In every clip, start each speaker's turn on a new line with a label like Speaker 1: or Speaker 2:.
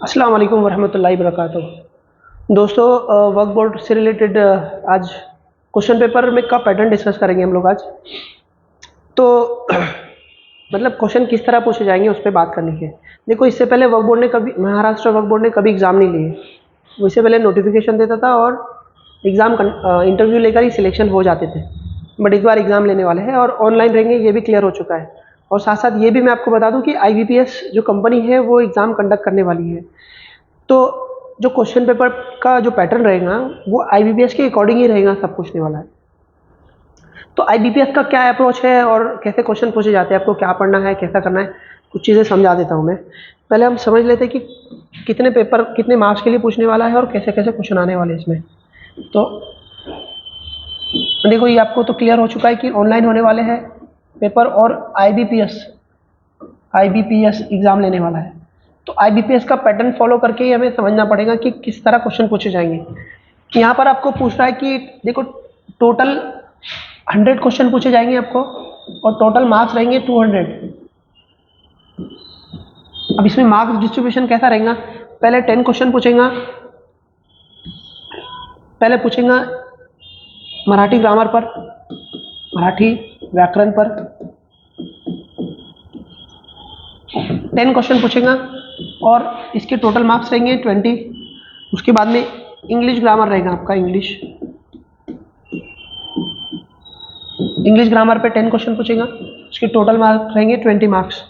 Speaker 1: अस्सलाम वालेकुम वरहमतुल्लाहि वबरकातुहू। दोस्तों, वर्क बोर्ड से रिलेटेड आज क्वेश्चन पेपर में का पैटर्न डिस्कस करेंगे हम लोग आज। तो मतलब क्वेश्चन किस तरह पूछे जाएंगे उस पर बात करनी है। देखो, इससे पहले वर्क बोर्ड ने कभी महाराष्ट्र वर्क बोर्ड ने कभी एग्ज़ाम नहीं लिए। वो इससे पहले नोटिफिकेशन देता था और एग्ज़ाम इंटरव्यू लेकर ही सिलेक्शन हो जाते थे। बट इस बार एग्ज़ाम लेने वाले हैं और ऑनलाइन रहेंगे, ये भी क्लियर हो चुका है। और साथ साथ ये भी मैं आपको बता दूं कि IBPS जो कंपनी है वो एग्ज़ाम कंडक्ट करने वाली है। तो जो क्वेश्चन पेपर का जो पैटर्न रहेगा वो IBPS के अकॉर्डिंग ही रहेगा, सब पूछने वाला है। तो IBPS का क्या अप्रोच है और कैसे क्वेश्चन पूछे जाते हैं, आपको क्या पढ़ना है, कैसा करना है, कुछ चीज़ें समझा देता हूँ मैं। पहले हम समझ लेते हैं कि कितने पेपर कितने मार्क्स के लिए पूछने वाला है और कैसे कैसे क्वेश्चन आने वाले हैं इसमें। तो देखो, ये आपको तो क्लियर हो चुका है कि ऑनलाइन होने वाले हैं पेपर और IBPS एग्ज़ाम लेने वाला है। तो IBPS का पैटर्न फॉलो करके ही हमें समझना पड़ेगा कि किस तरह क्वेश्चन पूछे जाएंगे। यहाँ पर आपको पूछ रहा है कि देखो, टोटल 100 क्वेश्चन पूछे जाएंगे आपको और टोटल मार्क्स रहेंगे 200। अब इसमें मार्क्स डिस्ट्रीब्यूशन कैसा रहेगा? पहले 10 क्वेश्चन पूछेगा। पहले पूछेगा मराठी ग्रामर पर, मराठी व्याकरण पर 10 क्वेश्चन पूछेगा और इसके टोटल मार्क्स रहेंगे 20। उसके बाद में इंग्लिश ग्रामर रहेगा आपका। इंग्लिश ग्रामर पे 10 क्वेश्चन पूछेगा, उसके टोटल मार्क्स रहेंगे 20 मार्क्स।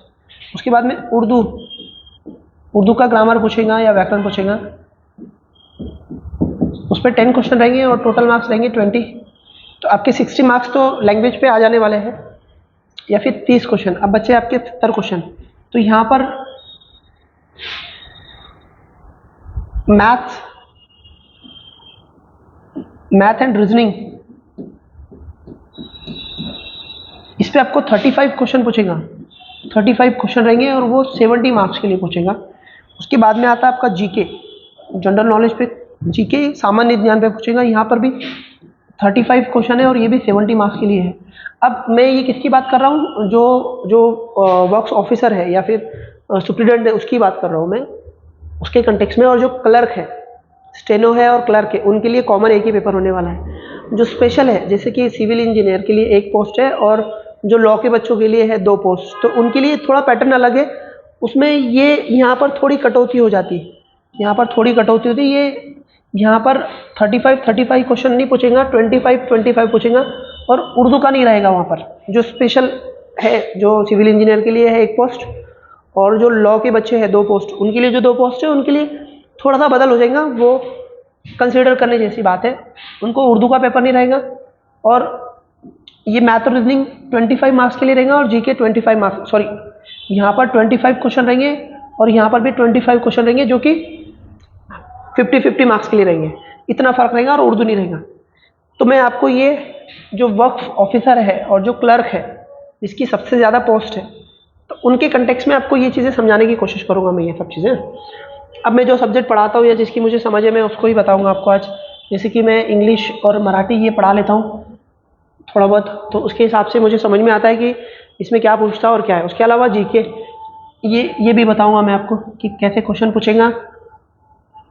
Speaker 1: उसके बाद में उर्दू का ग्रामर पूछेगा या व्याकरण पूछेगा, उस पर 10 क्वेश्चन रहेंगे और टोटल मार्क्स रहेंगे 20। तो आपके 60 मार्क्स तो लैंग्वेज पे आ जाने वाले हैं। या फिर 30 क्वेश्चन, अब बच्चे आपके 70 क्वेश्चन। तो यहाँ पर मैथ एंड रीजनिंग, इस पे आपको 35 क्वेश्चन पूछेगा। 35 क्वेश्चन रहेंगे और वो 70 मार्क्स के लिए पूछेगा। उसके बाद में आता है आपका जीके, जनरल नॉलेज पे, जीके सामान्य ज्ञान पे पूछेगा। यहाँ पर भी 35 क्वेश्चन है और ये भी 70 मार्क्स के लिए है। अब मैं ये किसकी बात कर रहा हूँ? जो वर्क्स ऑफिसर है या फिर सुप्रीडेंट है, उसकी बात कर रहा हूँ मैं, उसके कंटेक्स्ट में। और जो क्लर्क है, स्टेनो है और क्लर्क है, उनके लिए कॉमन एक ही पेपर होने वाला है। जो स्पेशल है, जैसे कि सिविल इंजीनियर के लिए एक पोस्ट है और जो लॉ के बच्चों के लिए है 2 पोस्ट, तो उनके लिए थोड़ा पैटर्न अलग है। उसमें ये यहाँ पर थोड़ी कटौती हो जाती है, यहाँ पर थोड़ी कटौती होती है। ये यहाँ पर 35 क्वेश्चन नहीं पूछेगा, 25 पूछेगा। और उर्दू का नहीं रहेगा वहाँ पर। जो स्पेशल है, जो सिविल इंजीनियर के लिए है 1 पोस्ट और जो लॉ के बच्चे हैं 2 पोस्ट, उनके लिए जो 2 पोस्ट है उनके लिए थोड़ा सा बदल हो जाएगा। वो कंसीडर करने जैसी बात है। उनको उर्दू का पेपर नहीं रहेगा और ये मैथ और रीजनिंग 25 मार्क्स के लिए रहेगा और जीके 25 मार्क्स, सॉरी, यहाँ पर 25 क्वेश्चन रहेंगे और यहाँ पर भी 25 क्वेश्चन रहेंगे, जो कि 50-50 मार्क्स के लिए रहेंगे। इतना फर्क रहेगा और उर्दू नहीं रहेगा। तो मैं आपको ये जो वर्क ऑफिसर है और जो क्लर्क है, इसकी सबसे ज़्यादा पोस्ट है, तो उनके कंटेक्स्ट में आपको ये चीज़ें समझाने की कोशिश करूँगा मैं, ये सब चीज़ें। अब मैं जो सब्जेक्ट पढ़ाता हूँ या जिसकी मुझे समझ है, मैं उसको ही बताऊँगा आपको आज। जैसे कि मैं इंग्लिश और मराठी ये पढ़ा लेता हूँ थोड़ा बहुत, तो उसके हिसाब से मुझे समझ में आता है कि इसमें क्या पूछता है और क्या है। उसके अलावा जीके ये भी बताऊँगा मैं आपको कि कैसे क्वेश्चन पूछेगा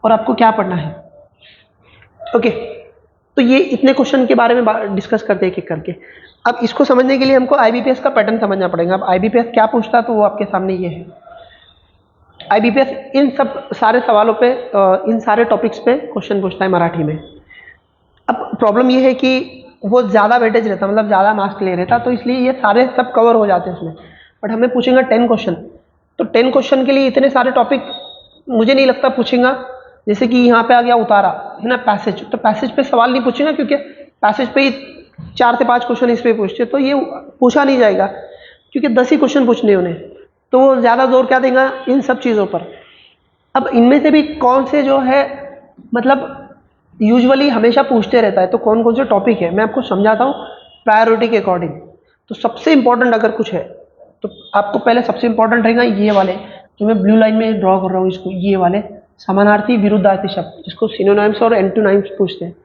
Speaker 1: और आपको क्या पढ़ना है। ओके, तो ये इतने क्वेश्चन के बारे में डिस्कस करते हैं एक एक करके। अब इसको समझने के लिए हमको IBPS का पैटर्न समझना पड़ेगा। अब IBPS क्या पूछता है, तो वो आपके सामने ये है। IBPS इन सब सारे सवालों पे, इन सारे टॉपिक्स पे क्वेश्चन पूछता है मराठी में। अब प्रॉब्लम ये है कि वो ज़्यादा वेटेज रहता, मतलब ज़्यादा मार्क्स ले रहता, तो इसलिए ये सारे सब कवर हो जाते हैं उसमें। बट हमें पूछेंगे 10 क्वेश्चन, तो 10 क्वेश्चन के लिए इतने सारे टॉपिक मुझे नहीं लगता पूछेगा। जैसे कि यहाँ पे आ गया उतारा है ना, पैसेज, तो पैसेज पे सवाल नहीं पूछेगा, क्योंकि पैसेज पे ही 4 से 5 क्वेश्चन इस पे पूछते, तो ये पूछा नहीं जाएगा, क्योंकि 10 ही क्वेश्चन पूछने उन्हें। तो वो ज़्यादा जोर क्या देगा इन सब चीज़ों पर। अब इनमें से भी कौन से जो है, मतलब यूजुअली हमेशा पूछते रहता है, तो कौन कौन से टॉपिक है मैं आपको समझाता हूँ प्रायोरिटी के अकॉर्डिंग। तो सबसे इंपॉर्टेंट अगर कुछ है तो आपको पहले सबसे इंपॉर्टेंट रहेगा ये वाले, जो मैं ब्लू लाइन में ड्रॉ कर रहा हूँ इसको, ये वाले समानार्थी विरुद्धार्थी शब्द, जिसको सिनोनिम्स और एंटोनिम्स पूछते हैं,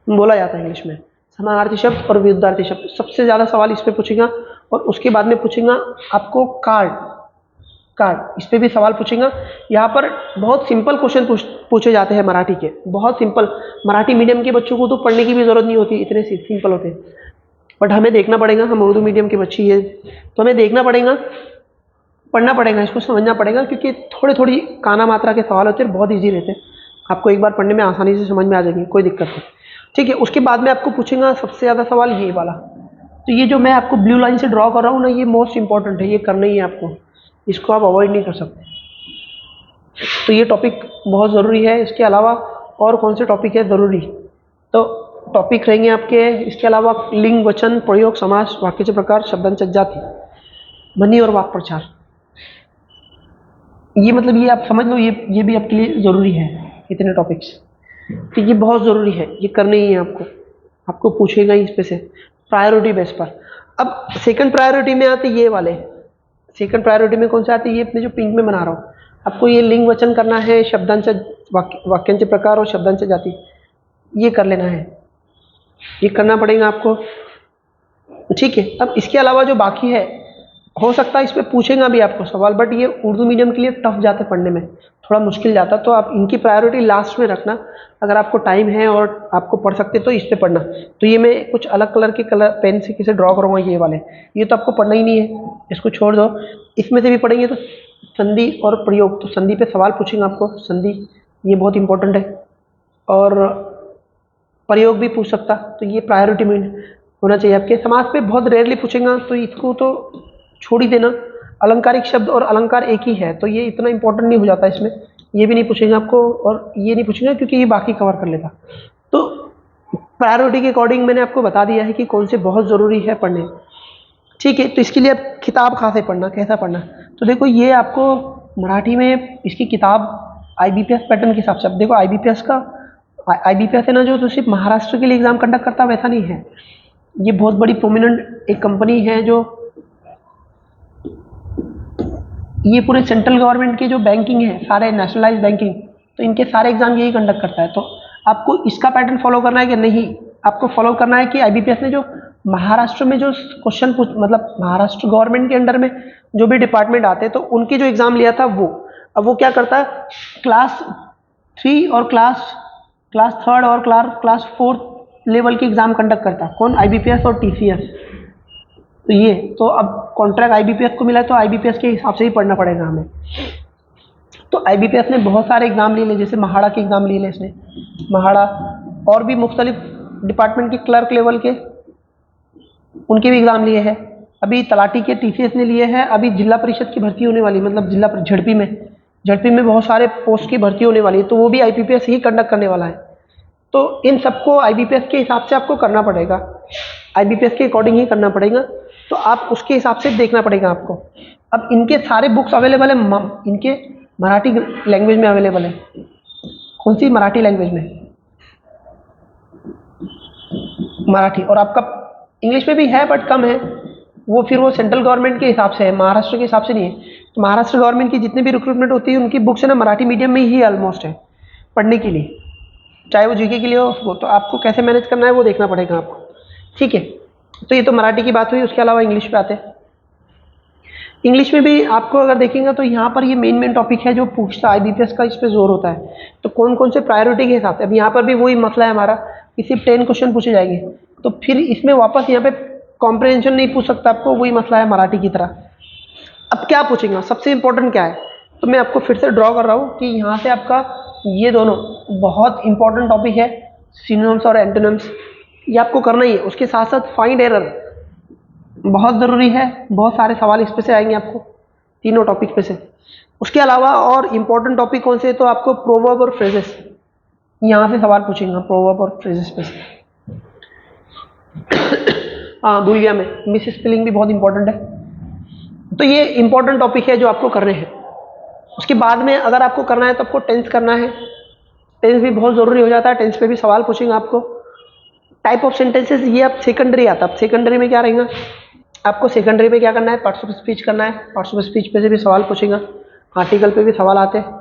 Speaker 1: बोला जाता है इंग्लिश में। समानार्थी शब्द और विरुद्धार्थी शब्द, सबसे ज़्यादा सवाल इस पर पूछेगा। और उसके बाद में पूछेगा आपको कार्ड, कार्ड, इस पे भी सवाल पूछेगा। यहाँ पर बहुत सिंपल क्वेश्चन पूछे जाते हैं मराठी के, बहुत सिंपल। मराठी मीडियम के बच्चों को तो पढ़ने की भी जरूरत नहीं होती, इतने सिंपल होते हैं। बट हमें देखना पड़ेगा, हम उर्दू मीडियम के बच्चे हैं तो हमें देखना पड़ेगा, पढ़ना पड़ेगा, इसको समझना पड़ेगा, क्योंकि थोड़ी थोड़ी काना मात्रा के सवाल होते हैं, बहुत ईजी रहते हैं, आपको एक बार पढ़ने में आसानी से समझ में आ जाएंगे, कोई दिक्कत नहीं। ठीक है, उसके बाद में आपको पूछेगा सबसे ज़्यादा सवाल ये वाला। तो ये जो मैं आपको ब्लू लाइन से ड्रॉ कर रहा हूँ ना, ये मोस्ट इंपॉर्टेंट है, ये करना ही है आपको, इसको आप अवॉइड नहीं कर सकते। तो ये टॉपिक बहुत ज़रूरी है। इसके अलावा और कौन से टॉपिक है ज़रूरी, तो टॉपिक रहेंगे आपके इसके अलावा लिंग, वचन, प्रयोग, समास, वाक्य के प्रकार, शब्दांश, जाति, ध्वनि और वाक् प्रचार। ये मतलब ये आप समझ लो, ये भी आपके लिए ज़रूरी है, इतने टॉपिक्स। तो ये बहुत ज़रूरी है, ये करने ही है आपको पूछेगा ही इस पे से प्रायोरिटी बेस पर। अब सेकंड प्रायोरिटी में आते ये वाले, सेकंड प्रायोरिटी में कौन सा आते हैं, ये अपने जो पिंक में बना रहा हूँ, आपको ये लिंग वचन करना है, शब्दांश, वाक्यांश प्रकार और शब्दांश जाति, ये कर लेना है, ये करना पड़ेगा आपको। ठीक है, अब इसके अलावा जो बाकी है, हो सकता है इस पर पूछेगा भी आपको सवाल, बट ये उर्दू मीडियम के लिए टफ जाता है पढ़ने में, थोड़ा मुश्किल जाता, तो आप इनकी प्रायोरिटी लास्ट में रखना। अगर आपको टाइम है और आपको पढ़ सकते तो इस पे पढ़ना। तो ये मैं कुछ अलग कलर के कलर पेन से किसे ड्रॉ करूँगा, ये वाले, ये तो आपको पढ़ना ही नहीं है, इसको छोड़ दो। इसमें से भी पढ़ेंगे तो संधि और प्रयोग, तो संधि पे सवाल पूछेंगे आपको, संधि ये बहुत इंपॉर्टेंट है, और प्रयोग भी पूछ सकता, तो ये प्रायोरिटी में होना चाहिए आपके। समाज पे बहुत रेयरली पूछेगा, तो इसको तो छोड़ ही देना। अलंकारिक शब्द और अलंकार एक ही है, तो ये इतना इंपॉर्टेंट नहीं हो जाता इसमें, ये भी नहीं पूछेंगे आपको, और ये नहीं पूछेंगे क्योंकि ये बाकी कवर कर लेगा। तो प्रायोरिटी के अकॉर्डिंग मैंने आपको बता दिया है कि कौन से बहुत ज़रूरी है पढ़ने। ठीक है, तो इसके लिए आप किताब कहाँ से पढ़ना, कैसा पढ़ना, तो देखो ये आपको मराठी में इसकी किताब IBPS पैटर्न के हिसाब से, अब देखो IBPS का, IBPS है ना जो, तो सिर्फ महाराष्ट्र के लिए एग्जाम कंडक्ट करता, वैसा नहीं है। ये बहुत बड़ी प्रोमिनेंट एक कंपनी है जो ये पूरे सेंट्रल गवर्नमेंट के जो बैंकिंग है, सारे नेशनलाइज बैंकिंग, तो इनके सारे एग्जाम यही कंडक्ट करता है। तो आपको इसका पैटर्न फॉलो करना है कि नहीं, आपको फॉलो करना है कि IBPS ने जो महाराष्ट्र में जो क्वेश्चन मतलब महाराष्ट्र गवर्नमेंट के अंडर में जो भी डिपार्टमेंट आते हैं, तो उनके जो एग्जाम लिया था वो, अब वो क्या करता है, क्लास 3 और क्लास 3rd और क्लास 4th लेवल के एग्जाम कंडक्ट करता है। कौन, IBPS और TCS। तो ये तो अब कॉन्ट्रैक्ट IBPS को मिला है, तो IBPS के हिसाब से ही पढ़ना पड़ेगा हमें। तो IBPS ने बहुत सारे एग्जाम लिए, जैसे महाड़ा के एग्जाम लिए इसने, महाड़ा, और भी मुख्तलिफ डिपार्टमेंट के क्लर्क लेवल के उनके भी एग्जाम लिए हैं। अभी तलाटी के TCS ने लिए हैं। अभी जिला परिषद की भर्ती होने वाली, मतलब जिला झड़पी में बहुत सारे पोस्ट की भर्ती होने वाली है, तो वो भी IBPS ही कंडक्ट करने वाला है। तो इन सबको IBPS के हिसाब से आपको करना पड़ेगा, IBPS के अकॉर्डिंग ही करना पड़ेगा, तो आप उसके हिसाब से देखना पड़ेगा आपको। अब इनके सारे बुक्स अवेलेबल है, इनके मराठी लैंग्वेज में अवेलेबल है। कौन सी, मराठी लैंग्वेज में, मराठी, और आपका इंग्लिश में भी है बट कम है, वो फिर वो सेंट्रल गवर्नमेंट के हिसाब से है, महाराष्ट्र के हिसाब से नहीं है। तो महाराष्ट्र गवर्नमेंट की जितने भी रिक्रूटमेंट होती है, उनकी बुक्स है ना मराठी मीडियम में ही ऑलमोस्ट है पढ़ने के लिए, चाहे वो GK के लिए हो, तो आपको कैसे मैनेज करना है वो देखना पड़ेगा आपको। ठीक है, तो ये तो मराठी की बात हुई। उसके अलावा इंग्लिश पे आते हैं। इंग्लिश में भी आपको अगर देखेंगे तो यहाँ पर ये मेन टॉपिक है जो पूछता है, IBPS का इस पर जोर होता है। तो कौन कौन से प्रायोरिटी के हिसाब से, अब यहाँ पर भी वही मसला है हमारा कि सिर्फ 10 क्वेश्चन पूछे जाएंगे, तो फिर इसमें वापस यहाँ पे कॉम्प्रिहेंशन नहीं पूछ सकता आपको, वही मसला है मराठी की तरह। अब क्या पूछेंगे, सबसे इंपॉर्टेंट क्या है, तो मैं आपको फिर से ड्रॉ कर रहा हूँ कि यहाँ से आपका ये दोनों बहुत इंपॉर्टेंट टॉपिक है, सिनोनिम्स और एंटोनिम्स, ये आपको करना ही है। उसके साथ साथ फाइंड एरर बहुत ज़रूरी है, बहुत सारे सवाल इस पे से आएंगे आपको, तीनों टॉपिक पे से। उसके अलावा और इम्पोर्टेंट टॉपिक कौन से, तो आपको प्रोवर्ब और फ्रेजेस, यहाँ से सवाल पूछेंगे प्रोवर्ब और फ्रेजेस पे से। हाँ, भूल गया मैं, मिस स्पेलिंग भी बहुत इंपॉर्टेंट है। तो ये इंपॉर्टेंट टॉपिक है जो आपको करने हैं। उसके बाद में अगर आपको करना है तो आपको टेंस करना है, टेंस भी बहुत ज़रूरी हो जाता है, टेंस पे भी सवाल पूछेंगे आपको। टाइप ऑफ सेंटेंसेस, ये अब सेकेंडरी आता है। अब सेकेंडरी में क्या रहेगा, आपको सेकेंडरी में क्या करना है, पार्ट्स ऑफ स्पीच करना है, पार्ट्स ऑफ स्पीच पे से भी सवाल पूछेगा, आर्टिकल पे भी सवाल आते हैं।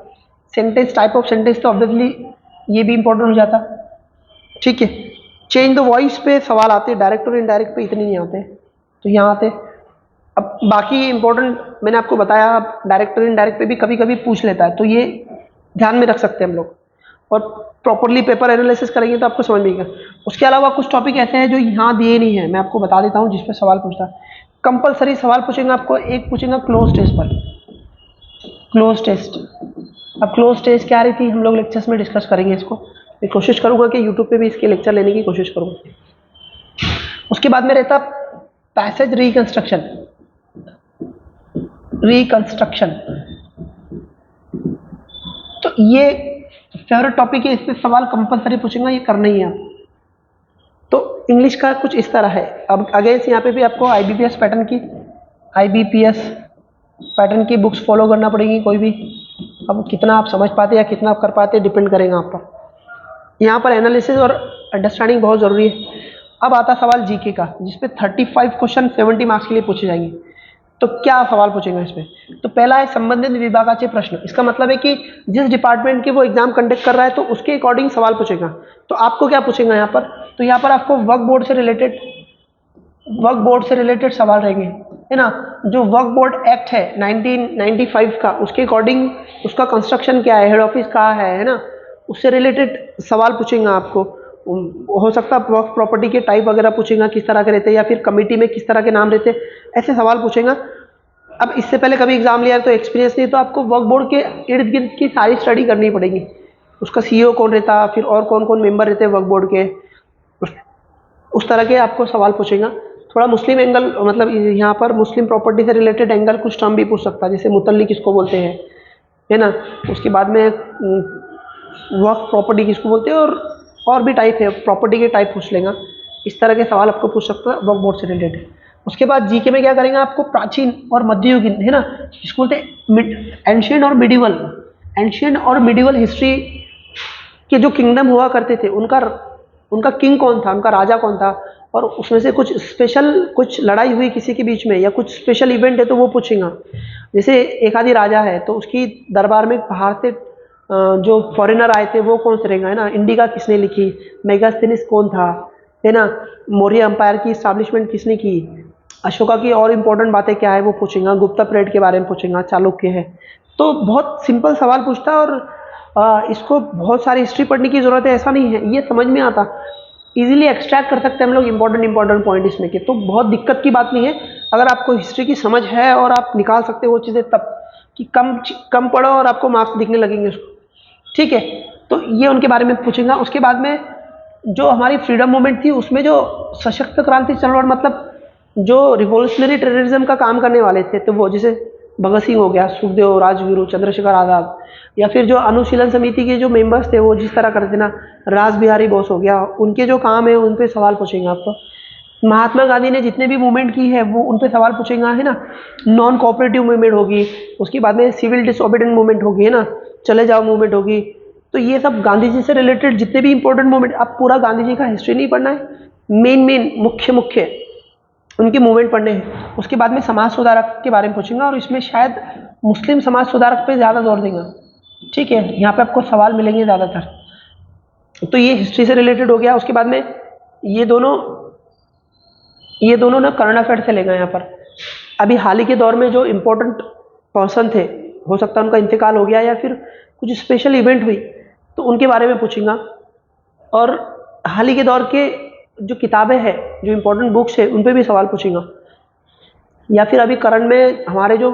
Speaker 1: सेंटेंस, टाइप ऑफ सेंटेंस तो ऑब्वियसली ये भी इंपॉर्टेंट हो जाता। ठीक है, चेंज द वॉइस पे सवाल आते हैं, डायरेक्ट और इनडायरेक्ट पे इतने नहीं आते, तो यहाँ आते। अब बाकी इंपॉर्टेंट मैंने आपको बताया, अब डायरेक्ट और इनडायरेक्ट पे भी कभी कभी पूछ लेता है, तो ये ध्यान में रख सकते हैं हम लोग, और प्रॉपरली पेपर एनालिसिस करेंगे तो आपको समझ में आएगा। उसके अलावा कुछ टॉपिक ऐसे हैं जो यहाँ दिए नहीं है, मैं आपको बता देता हूँ जिस पे सवाल पूछता है। कंपलसरी सवाल पूछेंगे आपको, एक पूछेंगे क्लोज टेस्ट पर, क्लोज टेस्ट। अब क्लोज टेस्ट क्या रही थी हम लोग लेक्चर्स में डिस्कस करेंगे इसको, मैं कोशिश करूंगा कि यूट्यूब पे भी इसके लेक्चर लेने की कोशिश करूंगा। उसके बाद में रहता पैसेज रिकंस्ट्रक्शन, रिकंस्ट्रक्शन, तो ये फेवरेट टॉपिक है, इस पे सवाल कंपलसरी पूछेंगे, ये करना ही है। तो इंग्लिश का कुछ इस तरह है। अब अगेंस्ट यहाँ पे भी आपको आईबीपीएस पैटर्न की बुक्स फॉलो करना पड़ेगी कोई भी। अब कितना आप समझ पाते या कितना आप कर पाते डिपेंड करेगा आप पर। यहाँ पर एनालिसिस और अंडरस्टैंडिंग बहुत ज़रूरी है। अब आता सवाल जीके का, जिसपे 35 क्वेश्चन 70 मार्क्स के लिए पूछे जाएंगे। तो क्या सवाल पूछेंगे इसमें? तो पहला है संबंधित विभागाचे प्रश्न। इसका मतलब है कि जिस डिपार्टमेंट के वो एग्जाम कंडक्ट कर रहा है तो उसके अकॉर्डिंग सवाल पूछेगा। तो आपको क्या पूछेगा यहाँ पर? तो यहाँ पर आपको वक्फ बोर्ड से रिलेटेड सवाल रहेंगे, है ना। जो वक्फ बोर्ड एक्ट है 1995 का, उसके अकॉर्डिंग उसका कंस्ट्रक्शन क्या है, हेड ऑफिस कहाँ है ना, उससे रिलेटेड सवाल पूछेंगे आपको। हो सकता है वक्फ प्रॉपर्टी के टाइप वगैरह पूछेगा, किस तरह के रहते हैं, या फिर कमेटी में किस तरह के नाम रहते हैं, ऐसे सवाल पूछेगा। अब इससे पहले कभी एग्जाम लिया है तो एक्सपीरियंस नहीं, तो आपको वक्फ बोर्ड के इर्द गिर्द की सारी स्टडी करनी पड़ेगी। उसका सीईओ कौन रहता, फिर और कौन कौन मेंबर रहते हैं वक्फ बोर्ड के, उस तरह के आपको सवाल पूछेगा। थोड़ा मुस्लिम एंगल, मतलब यहाँ पर मुस्लिम प्रॉपर्टी से रिलेटेड एंगल कुछ टर्म भी पूछ सकता है, जैसे मुतल्ली किसको बोलते हैं, है ना। उसके बाद में वक्फ प्रॉपर्टी किसको बोलते हैं, और भी टाइप है, प्रॉपर्टी के टाइप पूछ लेगा। इस तरह के सवाल आपको पूछ सकता है वक्फ बोर्ड से रिलेटेड। उसके बाद जीके में क्या करेंगे, आपको प्राचीन और मध्ययुगीन, है ना, इसको बोलते हैं एंशिएंट और मिडिवल हिस्ट्री के जो किंगडम हुआ करते थे, उनका किंग कौन था, उनका राजा कौन था, और उसमें से कुछ स्पेशल, कुछ लड़ाई हुई किसी के बीच में या कुछ स्पेशल इवेंट है तो वो पूछेगा। जैसे एक आदि राजा है तो उसकी दरबार में बाहर से जो फॉरेनर आए थे वो कौन से रहेगा, है ना। इंडिका किसने लिखी, मेगास्थनीज कौन था, है ना। मौर्य एम्पायर की स्टैब्लिशमेंट किसने की, अशोका की और इम्पोर्टेंट बातें क्या है वो पूछेगा, गुप्ता पीरियड के बारे में पूछेगा, चालुक्य है। तो बहुत सिंपल सवाल पूछता है, और इसको बहुत सारी हिस्ट्री पढ़ने की जरूरत है ऐसा नहीं है, ये समझ में आता, इजीली एक्सट्रैक्ट कर सकते हैं हम लोग इंपॉर्टेंट पॉइंट इसमें के। तो बहुत दिक्कत की बात नहीं है अगर आपको हिस्ट्री की समझ है और आप निकाल सकते हो वो चीज़ें, तब कि कम पढ़ो और आपको मार्क्स दिखने लगेंगे उसको, ठीक है। तो ये उनके बारे में पूछेगा। उसके बाद में जो हमारी फ्रीडम मूवमेंट थी उसमें जो सशक्त क्रांति चळवळ, मतलब जो रिवोल्यूशनरी टेररिज्म का काम करने वाले थे, तो वो जैसे भगत सिंह हो गया, सुखदेव, राजगुरु, चंद्रशेखर आजाद, या फिर जो अनुशीलन समिति के जो मेंबर्स थे वो जिस तरह करते थे ना, रास बिहारी बोस हो गया, उनके जो काम है उन पे सवाल पूछेंगे आपको। महात्मा गांधी ने जितने भी मूवमेंट की है वो उन पे सवाल पूछेंगे, है ना। नॉन कोऑपरेटिव मूवमेंट होगी, उसके बाद में सिविल डिसओबीडेंट मूवमेंट होगी, है ना, चले जाओ मूवमेंट होगी। तो ये सब गांधी जी से रिलेटेड जितने भी इंपॉर्टेंट मूवमेंट, आप पूरा गांधी जी का हिस्ट्री नहीं पढ़ना है, मेन मुख्य उनके मूवमेंट पढ़ने हैं। उसके बाद में समाज सुधारक के बारे में पूछेंगे, और इसमें शायद मुस्लिम समाज सुधारक पे ज़्यादा जोर देंगे, ठीक है। यहाँ पे आपको सवाल मिलेंगे ज़्यादातर। तो ये हिस्ट्री से रिलेटेड हो गया। उसके बाद में ये दोनों ना करंट अफेयर से लेगा। यहाँ पर अभी हाल ही के दौर में जो इम्पोर्टेंट पर्सन थे, हो सकता है उनका इंतकाल हो गया या फिर कुछ स्पेशल इवेंट हुई, तो उनके बारे में पूछेंगा। और हाल ही के दौर के जो किताबें हैं, जो इम्पोर्टेंट बुक्स है, उन पे भी सवाल पूछेंगा। या फिर अभी करंट में हमारे जो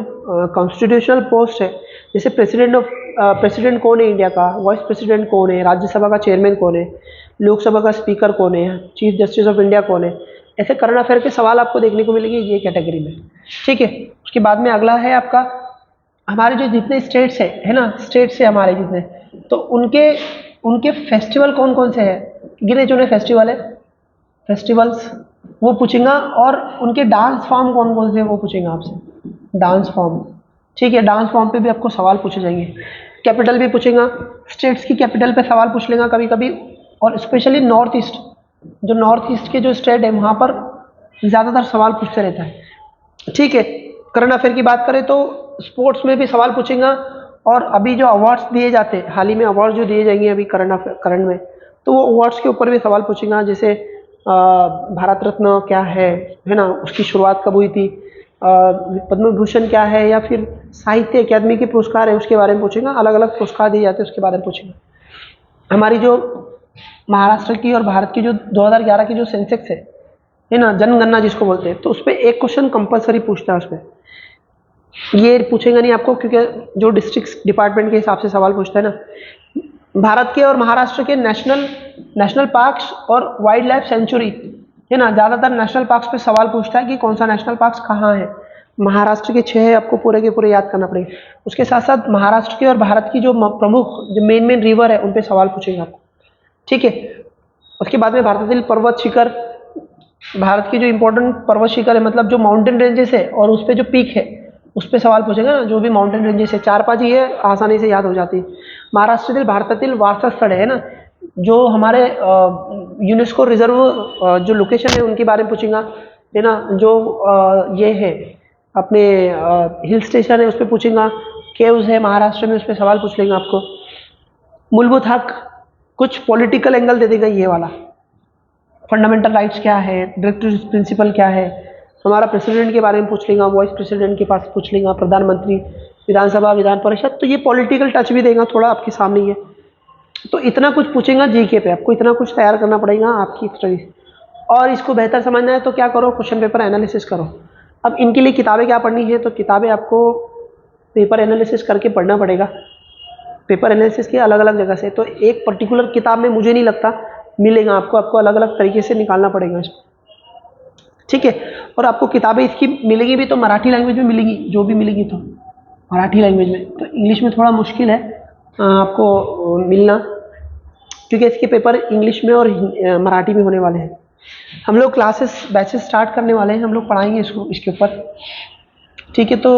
Speaker 1: कॉन्स्टिट्यूशनल पोस्ट है, जैसे प्रेसिडेंट कौन है इंडिया का, वाइस प्रेसिडेंट कौन है, राज्यसभा का चेयरमैन कौन है, लोकसभा का स्पीकर कौन है, चीफ जस्टिस ऑफ इंडिया कौन है, ऐसे करंट अफेयर के सवाल आपको देखने को मिलेंगे ये कैटेगरी में, ठीक है। उसके बाद में अगला है आपका हमारे जो जितने स्टेट्स है ना, स्टेट्स है हमारे जितने, तो उनके फेस्टिवल कौन कौन से हैं, गिने चुने फेस्टिवल्स वो पूछेगा। और उनके डांस फॉर्म कौन कौन से वो पूछेगा आपसे, डांस फॉर्म, ठीक है। डांस फॉर्म पे भी आपको सवाल पूछे जाएंगे। कैपिटल भी पूछेगा, स्टेट्स की कैपिटल पे सवाल पूछ लेगा कभी कभी। और स्पेशली नॉर्थ ईस्ट के जो स्टेट है वहाँ पर ज़्यादातर सवाल पूछते रहता है, ठीक है। करंट अफेयर की बात करें तो स्पोर्ट्स में भी सवाल पूछेगा। और अभी जो अवार्ड्स दिए जाते हैं, हाल ही में अवार्ड्स जो दिए जाएंगे अभी करंट में, तो वो अवार्ड्स के ऊपर भी सवाल पूछेगा। जैसे भारत रत्न क्या है ना, उसकी शुरुआत कब हुई थी, पद्म विभूषण क्या है, या फिर साहित्य अकादमी के पुरस्कार है उसके बारे में पूछेगा, अलग अलग पुरस्कार दिए जाते हैं उसके बारे में पूछेगा। हमारी जो महाराष्ट्र की और भारत की जो 2011 की जो सेंसेक्स है ना, जनगणना जिसको बोलते हैं, तो उस पर एक क्वेश्चन कंपलसरी पूछता है उसमें। ये पूछेगा नहीं आपको, क्योंकि जो डिस्ट्रिक्ट डिपार्टमेंट के हिसाब से सवाल पूछता है ना, भारत के और महाराष्ट्र के नेशनल पार्क्स और वाइल्ड लाइफ सेंचुरी है ना, ज़्यादातर नेशनल पार्क्स पे सवाल पूछता है कि कौन सा नेशनल पार्क्स कहाँ है। महाराष्ट्र के 6 है, आपको पूरे के पूरे याद करना पड़ेगा। उसके साथ साथ महाराष्ट्र के और भारत की जो प्रमुख जो मेन रिवर है उन पे सवाल पूछेंगे आपको, ठीक है। उसके बाद में भारतातील पर्वत शिखर, भारत की जो इंपॉर्टेंट पर्वत शिखर है, मतलब जो माउंटेन रेंजेस है और उस पर जो पीक है उस पर सवाल पूछेगा ना, जो भी माउंटेन रेंजेस है, 4-5 ही है, आसानी से याद हो जाती है। महाराष्ट्रातील भारतातील वारसा स्थळ है ना, जो हमारे यूनेस्को रिजर्व जो लोकेशन है उनके बारे में पूछेगा, है ना। जो ये है अपने हिल स्टेशन है उस पर पूछेगा, केव्स है महाराष्ट्र में उस पर सवाल पूछ लेंगे आपको। मूलभूत हक, कुछ पॉलिटिकल एंगल दे देगा ये वाला। फंडामेंटल राइट्स क्या है, डायरेक्टिव प्रिंसिपल क्या है, हमारा प्रेसिडेंट के बारे में पूछ लेगा, वाइस प्रेसिडेंट के पास पूछ लेगा, प्रधानमंत्री, विधानसभा, विधान परिषद, तो ये पॉलिटिकल टच भी देगा थोड़ा, आपके सामने ही है। तो इतना कुछ पूछेगा जीके पे, आपको इतना कुछ तैयार करना पड़ेगा आपकी स्टडी। और इसको बेहतर समझना है तो क्या करो, क्वेश्चन पेपर एनालिसिस करो। अब इनके लिए किताबें क्या पढ़नी है, तो किताबें आपको पेपर एनालिसिस करके पढ़ना पड़ेगा। पेपर एनालिसिस की अलग अलग जगह से, तो एक पर्टिकुलर किताब में मुझे नहीं लगता मिलेगा आपको अलग अलग तरीके से निकालना पड़ेगा इसको, ठीक है। और आपको किताबें इसकी मिलेगी भी तो मराठी लैंग्वेज में मिलेगी, जो भी मिलेगी तो मराठी लैंग्वेज में, तो इंग्लिश में थोड़ा मुश्किल है आपको मिलना, क्योंकि इसके पेपर इंग्लिश में और मराठी में होने वाले हैं। हम लोग बैचेस स्टार्ट करने वाले हैं, हम लोग पढ़ाएंगे इसको, इसके ऊपर, ठीक है। तो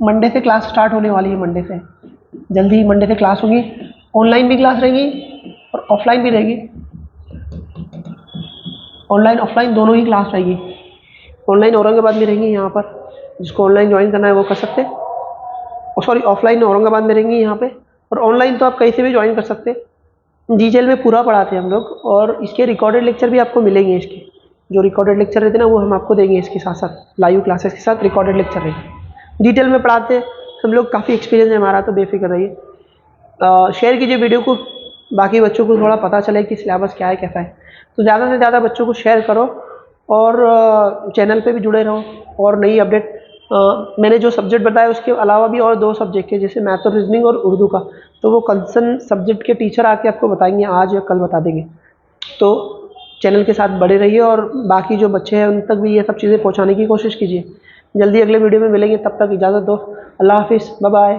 Speaker 1: मंडे से क्लास स्टार्ट होने वाली है, मंडे से जल्दी ही मंडे से क्लास होगी। ऑनलाइन भी क्लास रहेगी और ऑफलाइन भी रहेगी, ऑनलाइन ऑफलाइन दोनों ही क्लास रहेगी। ऑनलाइन औरंगाबाद में रहेंगी यहाँ पर, जिसको ऑनलाइन ज्वाइन करना है वो कर सकते हैं, और सॉरी ऑफलाइन औरंगाबाद में रहेंगी यहाँ पे, और ऑनलाइन तो आप कहीं से भी ज्वाइन कर सकते हैं। डिटेल में पूरा पढ़ाते हैं हम लोग, और इसके रिकॉर्डेड लेक्चर भी आपको मिलेंगे। इसके जो रिकॉर्डेड लेक्चर रहते हैं ना, वो हम आपको देंगे इसके साथ साथ, लाइव क्लासेस के साथ रिकॉर्डेड लेक्चर रहेंगे। डिटेल में पढ़ाते हैं हम लोग, काफ़ी एक्सपीरियंस है हमारा, तो बेफिक्र रहिए। शेयर कीजिए वीडियो को, बाकी बच्चों को थोड़ा पता चले कि सिलेबस क्या है, कैसा है। तो ज़्यादा से ज़्यादा बच्चों को शेयर करो, और चैनल पे भी जुड़े रहो, और नई अपडेट। मैंने जो सब्जेक्ट बताया उसके अलावा भी और 2 सब्जेक्ट है, जैसे मैथ और रीजनिंग और उर्दू का, तो वो कंसर्न सब्जेक्ट के टीचर आके आपको बताएंगे, आज या कल बता देंगे। तो चैनल के साथ बड़े रहिए, और बाकी जो बच्चे हैं उन तक भी ये सब चीज़ें पहुँचाने की कोशिश कीजिए। जल्दी अगले वीडियो में मिलेंगे, तब तक इजाज़त दो, अल्लाह हाफिज़, बाय बाय।